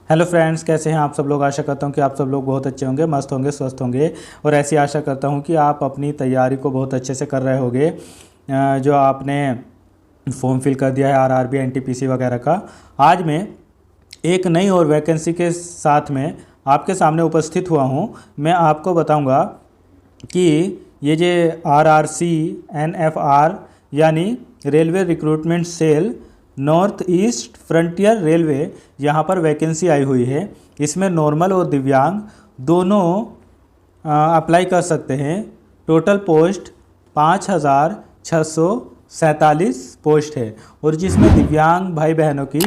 Hello friends, कैसे हैं आप सब लोग। आशा करता हूं कि आप सब लोग बहुत अच्छे होंगे, मस्त होंगे, स्वस्थ होंगे और ऐसी आशा करता हूं कि आप अपनी तैयारी को बहुत अच्छे से कर रहे होंगे। जो आपने फॉर्म फिल कर दिया है आरआरबी एनटीपीसी वगैरह का। आज मैं एक नई और वैकेंसी के साथ में आपके सामने उपस्थित हुआ हूं। मैं आपको बताऊंगा कि ये जो आरआरसी एनएफआर यानी railway recruitment cell North East Frontier railway, यहाँ पर वैकेंसी आई हुई है। इसमें नॉर्मल और दिव्यांग दोनों अप्लाई कर सकते हैं। टोटल पोस्ट 5,647 पोस्ट है और जिसमें दिव्यांग भाई बहनों की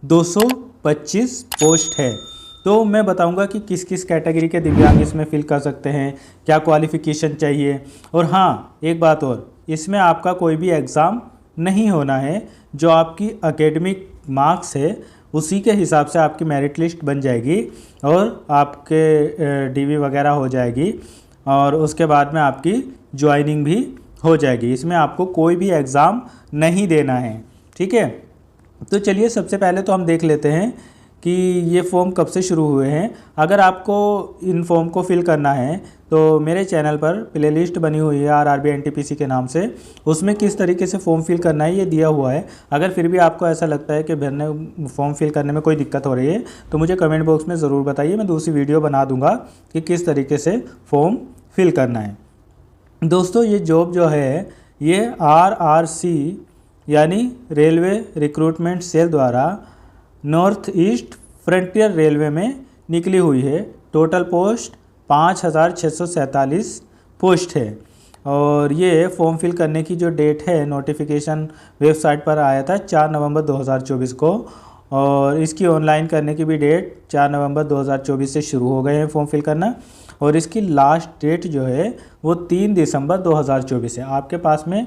225 पोस्ट है। तो मैं बताऊंगा कि किस किस कैटेगरी के दिव्यांग इसमें फिल कर सकते हैं, क्या क्वालिफ़िकेशन चाहिए। और हाँ, एक बात और, इसमें आपका कोई भी एग्ज़ाम नहीं होना है। जो आपकी एकेडमिक मार्क्स है उसी के हिसाब से आपकी मेरिट लिस्ट बन जाएगी और आपके डीवी वगैरह हो जाएगी और उसके बाद में आपकी ज्वाइनिंग भी हो जाएगी। इसमें आपको कोई भी एग्ज़ाम नहीं देना है, ठीक है। तो चलिए सबसे पहले तो हम देख लेते हैं कि ये फॉर्म कब से शुरू हुए हैं। अगर आपको इन फॉर्म को फिल करना है तो मेरे चैनल पर प्लेलिस्ट बनी हुई है आरआरबी एनटीपीसी के नाम से, उसमें किस तरीके से फॉर्म फिल करना है ये दिया हुआ है। अगर फिर भी आपको ऐसा लगता है कि फॉर्म फिल करने में कोई दिक्कत हो रही है तो मुझे कमेंट बॉक्स में ज़रूर बताइए, मैं दूसरी वीडियो बना दूंगा कि किस तरीके से फॉर्म फिल करना है। दोस्तों, ये जॉब जो है ये आरआरसी यानी रेलवे रिक्रूटमेंट सेल द्वारा नॉर्थ ईस्ट फ्रंटियर रेलवे में निकली हुई है। टोटल पोस्ट 5,647 पोस्ट है और ये फॉर्म फिल करने की जो डेट है, नोटिफिकेशन वेबसाइट पर आया था 4 नवंबर 2024 को और इसकी ऑनलाइन करने की भी डेट 4 नवंबर 2024 से शुरू हो गए हैं फॉर्म फिल करना। और इसकी लास्ट डेट जो है वो 3 दिसंबर 2024 है। आपके पास में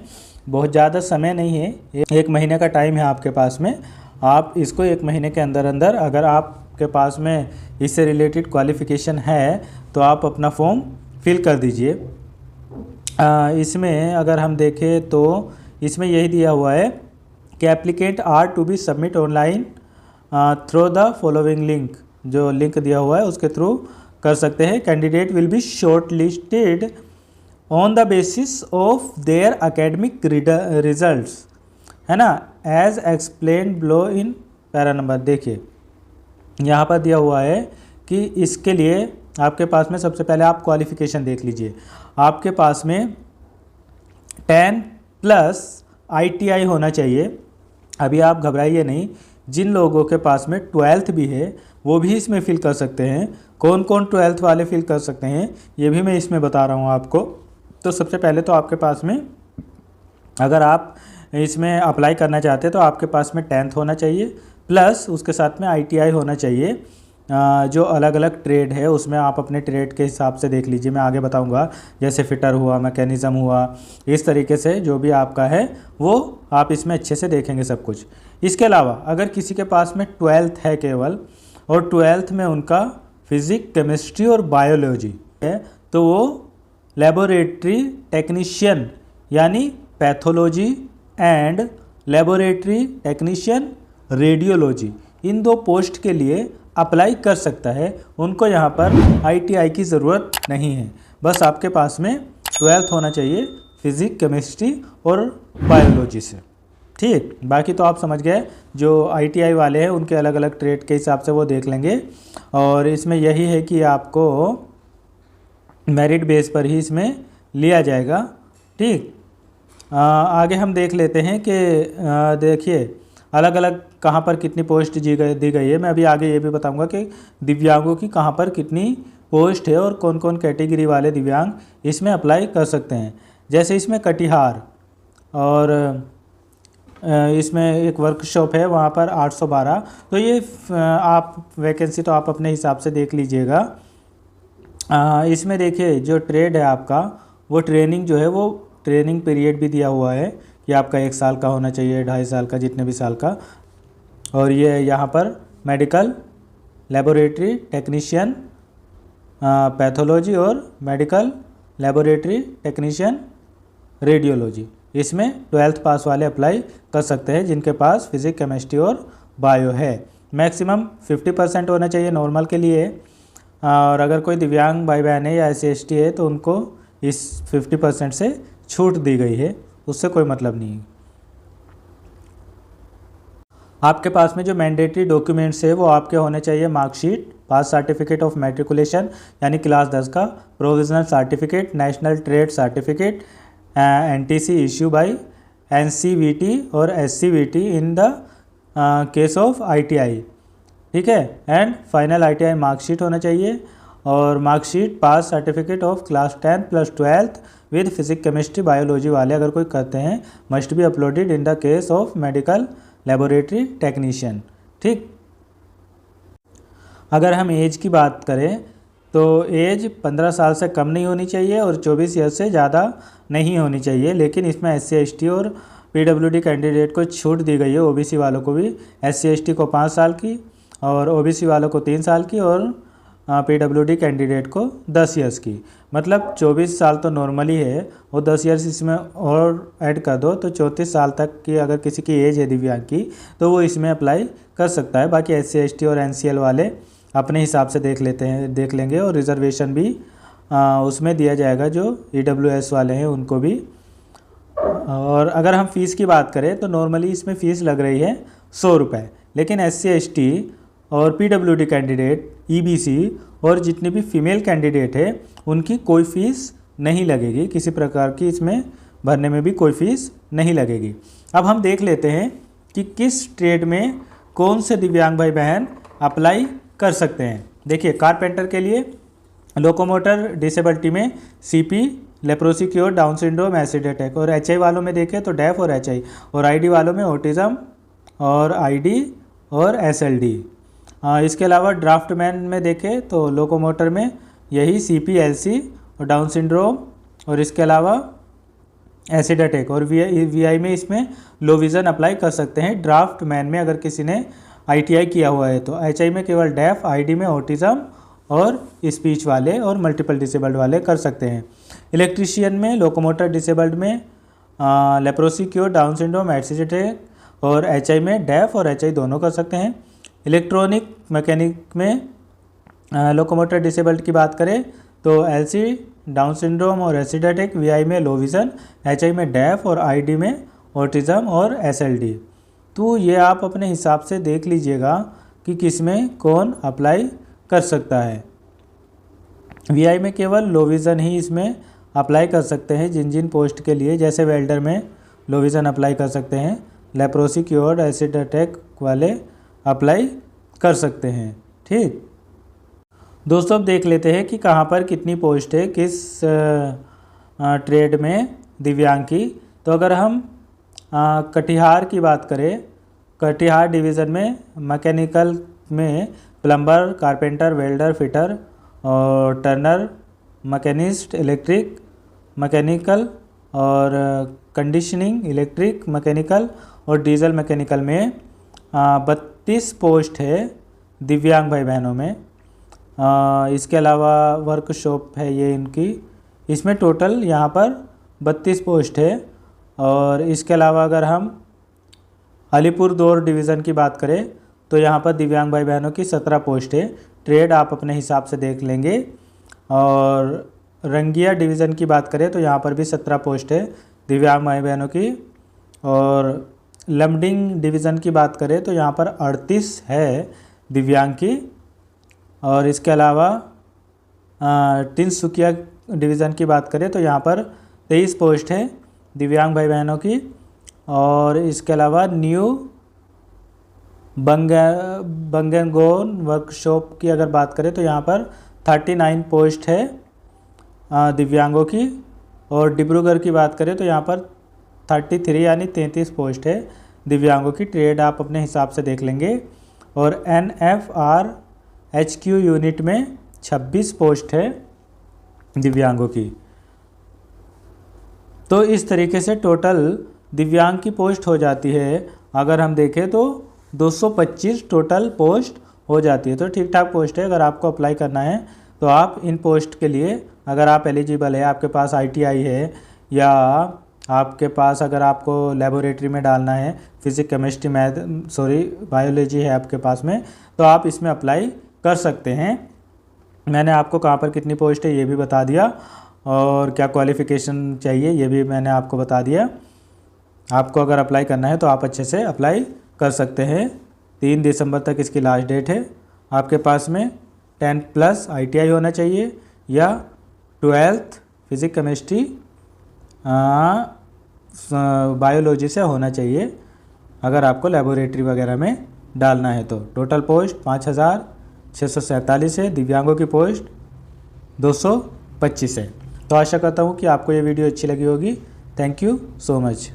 बहुत ज़्यादा समय नहीं है, 1 महीने का टाइम है आपके पास में। आप इसको 1 महीने के अंदर अंदर, अगर आपके पास में इससे रिलेटेड क्वालिफ़िकेशन है तो आप अपना फॉर्म फिल कर दीजिए। इसमें अगर हम देखें तो इसमें यही दिया हुआ है कि applicant are to be submit online through the following link. जो लिंक दिया हुआ है उसके थ्रू कर सकते हैं। Candidate will be shortlisted on the basis of their academic results, है ना, as explain below in para number. देखिए यहाँ पर दिया हुआ है कि इसके लिए आपके पास में सबसे पहले आप क्वालिफ़िकेशन देख लीजिए। आपके पास में 10+ ITI होना चाहिए। अभी आप घबराइए नहीं, जिन लोगों के पास में 12th भी है वो भी इसमें फिल कर सकते हैं। कौन कौन 12th वाले फिल कर सकते हैं ये भी मैं इसमें बता रहा हूँ आपको। तो सबसे पहले तो आपके पास में, अगर आप इसमें अप्लाई करना चाहते हैं तो आपके पास में 10th होना चाहिए प्लस उसके साथ में ITI होना चाहिए। जो अलग अलग ट्रेड है उसमें आप अपने ट्रेड के हिसाब से देख लीजिए, मैं आगे बताऊंगा। जैसे फिटर हुआ, मैकेनिज़्म हुआ, इस तरीके से जो भी आपका है वो आप इसमें अच्छे से देखेंगे सब कुछ। इसके अलावा अगर किसी के पास में 12th है केवल और 12th में उनका फिज़िक्स, केमिस्ट्री और बायोलॉजी है तो वो लेबोरेटरी टेक्नीशियन यानी pathology and laboratory technician radiology, in 2 post के लिए अप्लाई कर सकता है। उनको यहाँ पर ITI की ज़रूरत नहीं है, बस आपके पास में 12th होना चाहिए फिज़िक्स, केमिस्ट्री और बायोलॉजी से, ठीक। बाकी तो आप समझ गए, जो ITI वाले हैं उनके अलग अलग ट्रेड के हिसाब से वो देख लेंगे। और इसमें यही है कि आपको मेरिट बेस पर ही इसमें लिया जाएगा, ठीक। आगे हम देख लेते हैं कि देखिए अलग अलग कहाँ पर कितनी पोस्ट दी गई है। मैं अभी आगे ये भी बताऊंगा कि दिव्यांगों की कहाँ पर कितनी पोस्ट है और कौन कौन कैटेगरी वाले दिव्यांग इसमें अप्लाई कर सकते हैं। जैसे इसमें कटिहार और इसमें एक वर्कशॉप है वहाँ पर 812। तो ये आप वैकेंसी तो आप अपने हिसाब से देख लीजिएगा। इसमें देखिए जो ट्रेड है आपका, वो ट्रेनिंग जो है वो ट्रेनिंग पीरियड भी दिया हुआ है कि आपका 1 साल का होना चाहिए, 2.5 साल का, जितने भी साल का। और ये यहाँ पर मेडिकल लेबोरेटरी टेक्नीशियन पैथोलॉजी और मेडिकल लेबोरेटरी टेक्नीशियन रेडियोलॉजी, इसमें 12th पास वाले अप्लाई कर सकते हैं जिनके पास फिज़िक्स, केमिस्ट्री और बायो है। मैक्सिमम 50% होना चाहिए नॉर्मल के लिए। और अगर कोई दिव्यांग भाई बहन है या SC/ST है तो उनको इस 50% से छूट दी गई है, उससे कोई मतलब नहीं है। आपके पास में जो मैंडेटरी डॉक्यूमेंट्स है वो आपके होने चाहिए marksheet, pass certificate of matriculation यानी क्लास 10 का, provisional certificate, national trade certificate, NTC issue by NCVT और SCVT in the case of ITI, ठीक है, एंड फाइनल ITI मार्कशीट होना चाहिए। और marksheet pass certificate of class 10 + 12 with physics chemistry biology वाले अगर कोई करते हैं must be uploaded in the case of medical laboratory technician, ठीक। अगर हम एज की बात करें तो एज 15 साल से कम नहीं होनी चाहिए और 24 ईयर से ज़्यादा नहीं होनी चाहिए, लेकिन इसमें SC/ST और PWD कैंडिडेट को छूट दी गई है। OBC वालों को भी, SC/ST को 5 साल की और OBC वालों को 3 साल की और PWD कैंडिडेट को 10 ईयर्स की। मतलब 24 साल तो नॉर्मली है और 10 ईयर्स इसमें और ऐड कर दो तो 34 साल तक की अगर किसी की एज है दिव्यांग की तो वो इसमें अप्लाई कर सकता है। बाकी SC/ST और NCL वाले अपने हिसाब से देख लेंगे और रिजर्वेशन भी उसमें दिया जाएगा जो EWS वाले हैं उनको भी। और अगर हम फ़ीस की बात करें तो नॉर्मली इसमें फ़ीस लग रही है 100 रुपये, लेकिन SC/ST और PWD कैंडिडेट, EBC और जितनी भी फीमेल कैंडिडेट है उनकी कोई फ़ीस नहीं लगेगी, किसी प्रकार की इसमें भरने में भी कोई फ़ीस नहीं लगेगी। अब हम देख लेते हैं कि किस ट्रेड में कौन से दिव्यांग भाई बहन अप्लाई कर सकते हैं। देखिए, कारपेंटर के लिए लोकोमोटर डिसेबिलिटी में CP, leprosy cure, down syndrome, acid attack, और HI वालों में देखें तो डेफ और HI, और ID वालों में ऑटिज़म और ID और SLD। इसके अलावा ड्राफ्टमैन में देखें तो लोकोमोटर में यही CP, LC और डाउन सिंड्रोम, और इसके अलावा एसिड अटैक, और VI में इसमें लो विज़न अप्लाई कर सकते हैं। ड्राफ्टमैन में अगर किसी ने ITI किया हुआ है तो HI में केवल डेफ, ID में ऑटिज़म और स्पीच वाले और मल्टीपल डिसेबल्ड वाले कर सकते हैं। इलेक्ट्रीशियन में लोकोमोटर डिसेबल्ड में leprosy cure, down syndrome, acid attack, और HI में डेफ और HI दोनों कर सकते हैं। इलेक्ट्रॉनिक मैकेनिक में लोकोमोटर डिसेबल्ड की बात करें तो LC, डाउन सिंड्रोम और एसिड अटैक, VI में लो विज़न, HI में डेफ और ID में ऑटिज़म और SLD। तो ये आप अपने हिसाब से देख लीजिएगा कि किस में कौन अप्लाई कर सकता है। VI में केवल लो विज़न ही इसमें अप्लाई कर सकते हैं जिन जिन पोस्ट के लिए, जैसे वेल्डर में लो विज़न अप्लाई कर सकते हैं, लेप्रोसी क्योर्ड, एसिड अटैक वाले अप्लाई कर सकते हैं, ठीक। दोस्तों, अब देख लेते हैं कि कहाँ पर कितनी पोस्ट है किस ट्रेड में दिव्यांग की। तो अगर हम कटिहार की बात करें, कटिहार डिवीज़न में मैकेनिकल में प्लम्बर, कारपेंटर, वेल्डर, फिटर और टर्नर, मैकेनिस्ट, इलेक्ट्रिक मैकेनिकल और कंडीशनिंग इलेक्ट्रिक मैकेनिकल और डीजल मैकेनिकल में 32 पोस्ट है दिव्यांग भाई बहनों में। इसके अलावा वर्कशॉप है ये इनकी, इसमें टोटल यहाँ पर 32 पोस्ट है। और इसके अलावा अगर हम अलीपुरदौर डिवीज़न की बात करें तो यहाँ पर दिव्यांग भाई बहनों की 17 पोस्ट है। ट्रेड आप अपने हिसाब से देख लेंगे। और रंगिया डिवीज़न की बात करें तो यहाँ पर भी 17 पोस्ट है दिव्यांग भाई बहनों की। और लमडिंग डिवीज़न की बात करें तो यहाँ पर 38 है दिव्यांग की। और इसके अलावा तिनसुकिया डिवीज़न की बात करें तो यहाँ पर 23 पोस्ट है दिव्यांग भाई बहनों की। और इसके अलावा न्यू बंगेंगोन वर्कशॉप की अगर बात करें तो यहाँ पर 39 पोस्ट है दिव्यांगों की। और डिब्रूगढ़ की बात करें तो यहाँ पर 33 यानी 33 पोस्ट है दिव्यांगों की। ट्रेड आप अपने हिसाब से देख लेंगे। और NFR HQ यूनिट में 26 पोस्ट है दिव्यांगों की। तो इस तरीके से टोटल दिव्यांग की पोस्ट हो जाती है। अगर हम देखें तो 225 टोटल पोस्ट हो जाती है। तो ठीक ठाक पोस्ट है। अगर आपको अप्लाई करना है तो आप इन पोस्ट के लिए, अगर आप एलिजिबल है, आपके पास ITI है या आपके पास अगर आपको लेबोरेटरी में डालना है, फिजिक्स केमिस्ट्री बायोलॉजी है आपके पास में, तो आप इसमें अप्लाई कर सकते हैं। मैंने आपको कहाँ पर कितनी पोस्ट है ये भी बता दिया, और क्या क्वालिफ़िकेशन चाहिए ये भी मैंने आपको बता दिया। आपको अगर अप्लाई करना है तो आप अच्छे से अप्लाई कर सकते हैं। 3 दिसंबर तक इसकी लास्ट डेट है। आपके पास में 10+ ITI होना चाहिए या 12th फिजिक्स केमिस्ट्री बायोलॉजी से होना चाहिए अगर आपको लेबोरेटरी वगैरह में डालना है तो। टोटल पोस्ट 5647 है। दिव्यांगों की पोस्ट 225 है। तो आशा करता हूँ कि आपको ये वीडियो अच्छी लगी होगी। Thank you so much.